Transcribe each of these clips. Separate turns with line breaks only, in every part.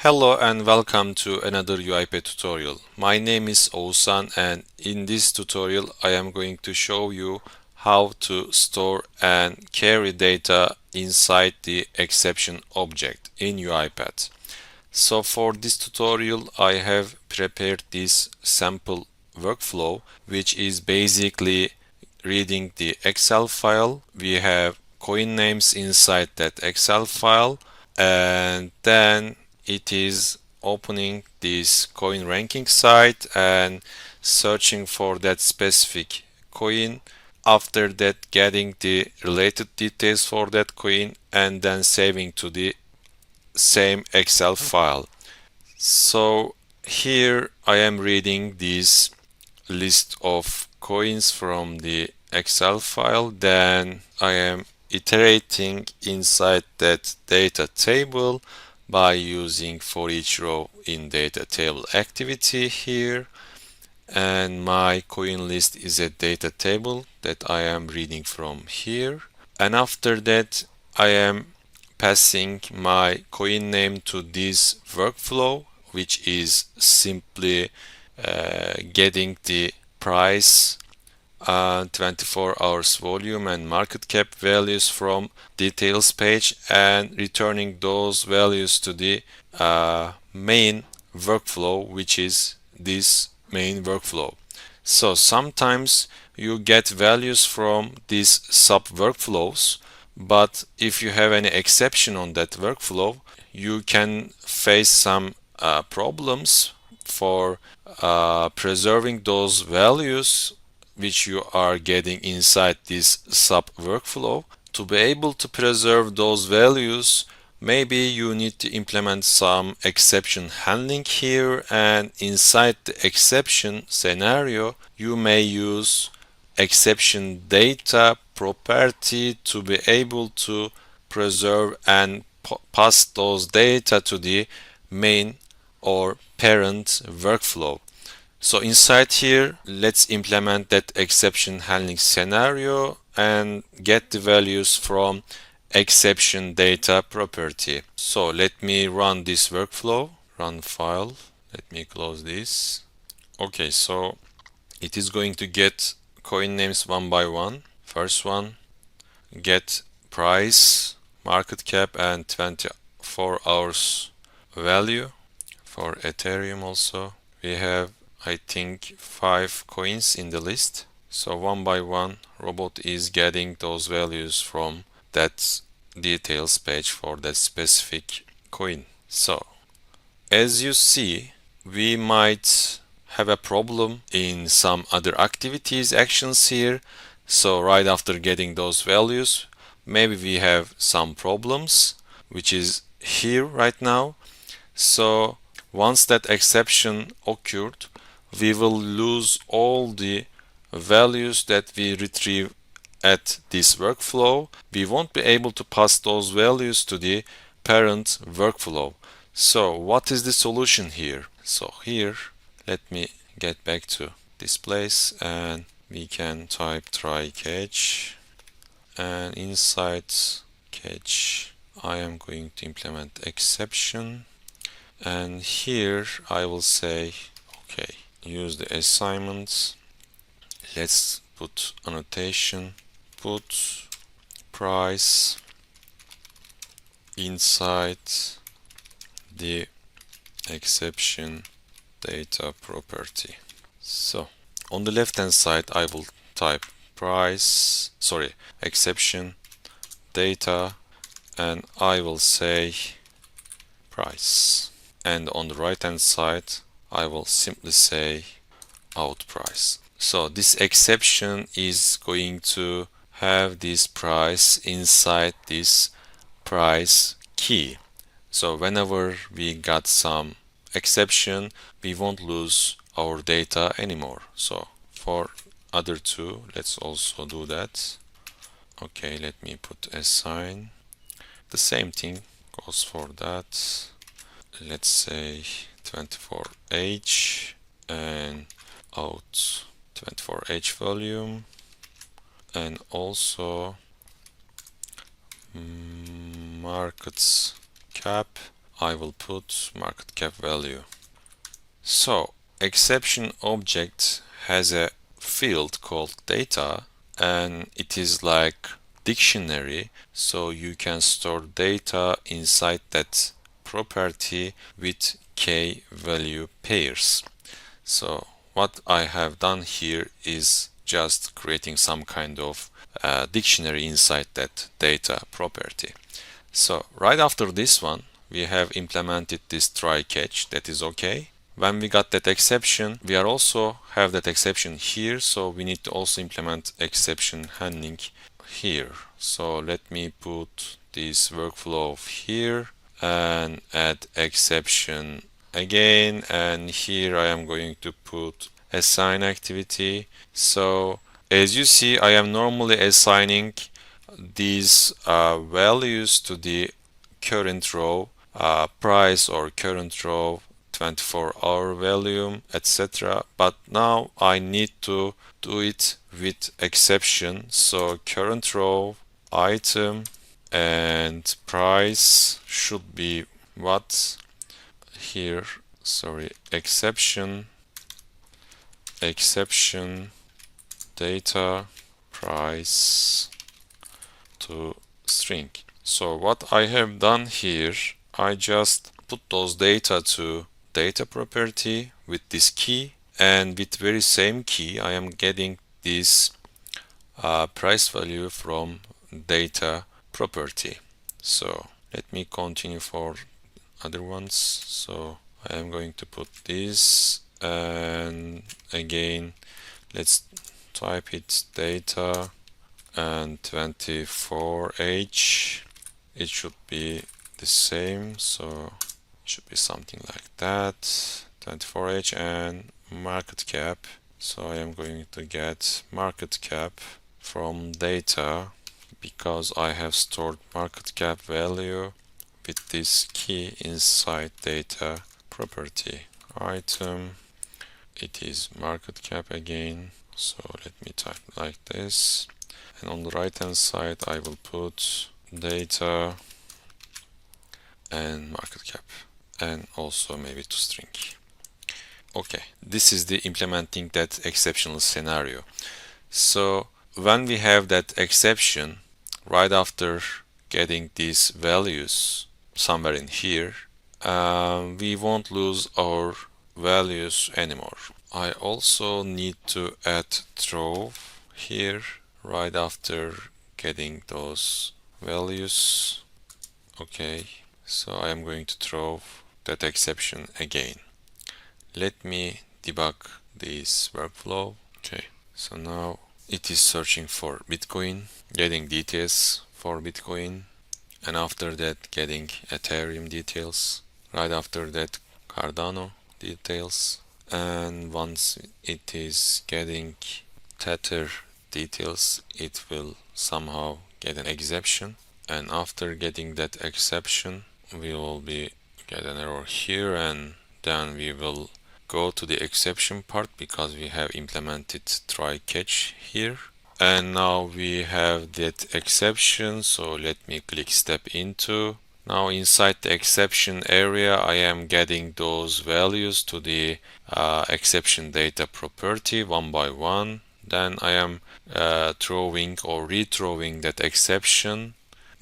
Hello and welcome to another UiPath tutorial. My name is Oguzhan and in this tutorial I am going to show you how to store and carry data inside the exception object in UiPath. So for this tutorial I have prepared this sample workflow, which is basically reading the Excel file. We have coin names inside that Excel file, and then it is opening this coin ranking site and searching for that specific coin. After that, getting the related details for that coin and then saving to the same Excel file. So here I am reading this list of coins from the Excel file. Then I am iterating inside that data table by using for each row in data table activity here. And my coin list is a data table that I am reading from here. And after that, I am passing my coin name to this workflow, which is simply getting the price, 24 hours volume and market cap values from details page and returning those values to the main workflow, which is this main workflow. So sometimes you get values from these sub workflows, but if you have any exception on that workflow, you can face some problems for preserving those values which you are getting inside this sub workflow. To be able to preserve those values, maybe you need to implement some exception handling here, and inside the exception scenario you may use Exception.Data property to be able to preserve and pass those data to the main or parent workflow. So inside here, let's implement that exception handling scenario and get the values from Exception.Data property. So let me run this workflow, run file. Let me close this. Okay, so it is going to get coin names one by one. First one, get price, market cap, and 24 hours value. For Ethereum also, we have, I think, 5 coins in the list. So one by one, robot is getting those values from that details page for that specific coin. So as you see, we might have a problem in some other activities actions here. So right after getting those values, maybe we have some problems, which is here right now. So once that exception occurred, we will lose all the values that we retrieve at this workflow. We won't be able to pass those values to the parent workflow. So what is the solution here? So here, let me get back to this place and we can type try catch, and inside catch I am going to implement exception, and here I will say okay, use the assignments. Let's put annotation, put price inside the exception data property. So on the left hand side I will type exception data, and I will say price, and on the right hand side I will simply say out price. So this exception is going to have this price inside this price key. So whenever we got some exception, we won't lose our data anymore. So for other two, let's also do that. Okay, let me put assign. The same thing goes for that. Let's say 24h and out 24h volume, and also markets cap I will put market cap value. So exception object has a field called data, and it is like dictionary, so you can store data inside that property with key value pairs. So what I have done here is just creating some kind of dictionary inside that data property. So right after this one, we have implemented this try catch. That is okay. When we got that exception, we are also have that exception here, so we need to also implement exception handling here. So let me put this workflow here and add exception again, and here I am going to put assign activity. So as you see, I am normally assigning these values to the current row price or current row 24-hour volume, etc. But now I need to do it with exception. So current row item and price should be what here, sorry, exception data price to string. So what I have done here, I just put those data to data property with this key, and with very same key I am getting this price value from data property. So let me continue for other ones. So I am going to put this, and again let's type it data and 24h. It should be the same, so it should be something like that, 24h, and market cap. So I am going to get market cap from data because I have stored market cap value with this key inside data property. Item, it is market cap again, so let me type like this, and on the right hand side I will put data and market cap, and also maybe to string. Okay, this is the implementing that exceptional scenario. So when we have that exception, right after getting these values somewhere in here, we won't lose our values anymore. I also need to add throw here right after getting those values. Okay, so I am going to throw that exception again. Let me debug this workflow. Okay, so now it is searching for Bitcoin, getting details for Bitcoin, and after that getting Ethereum details. Right after that Cardano details, and once it is getting Tether details, it will somehow get an exception, and after getting that exception we will get an error here, and then we will go to the exception part because we have implemented try catch here, and now we have that exception. So let me click step into. Now inside the exception area I am getting those values to the exception data property one by one. Then I am throwing or rethrowing that exception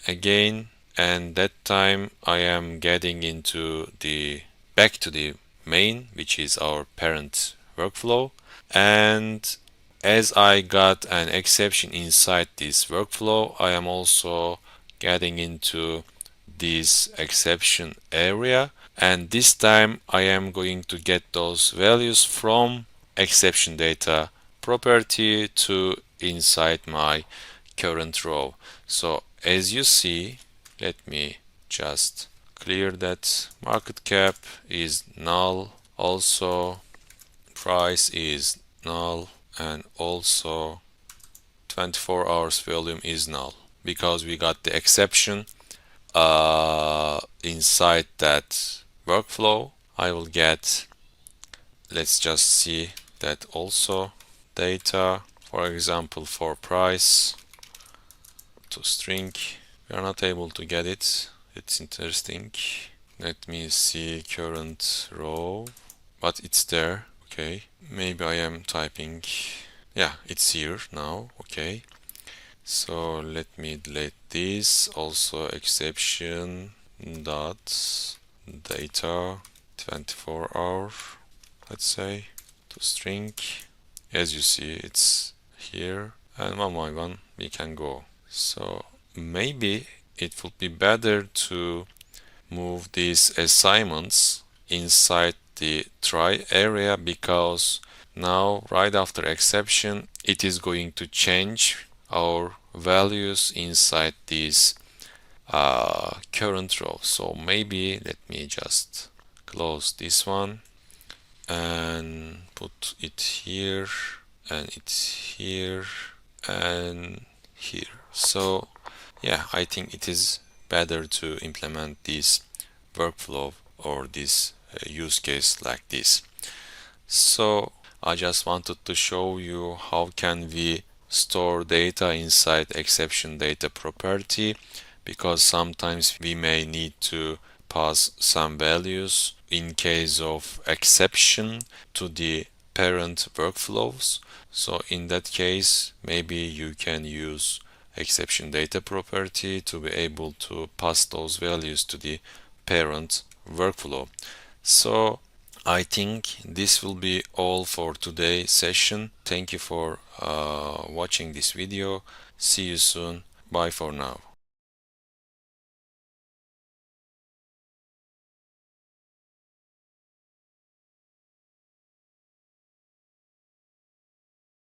again, and that time I am getting into the back to the main, which is our parent workflow, and as I got an exception inside this workflow, I am also getting into this exception area, and this time I am going to get those values from exception data property to inside my current row. So as you see, let me just clear that. Market cap is null, also price is null, and also 24 hours volume is null because we got the exception inside that workflow. I will get, let's just see that also, data, for example, for price to string. We are not able to get it. It's interesting. Let me see current row, but it's there. Okay, maybe I am typing. Yeah, it's here now. Okay, so let me delete this. Also exception dot data 24 hour, let's say, to string. As you see, it's here, and one by one we can go. So maybe it would be better to move these assignments inside the try area, because now right after exception it is going to change our values inside these current row. So maybe let me just close this one and put it here, and it's here and here. So yeah, I think it is better to implement this workflow or this use case like this. So I just wanted to show you how can we store data inside exception data property, because sometimes we may need to pass some values in case of exception to the parent workflows. So in that case, maybe you can use exception data property to be able to pass those values to the parent workflow. So I think this will be all for today's session. Thank you for watching this video. See you soon. Bye for now.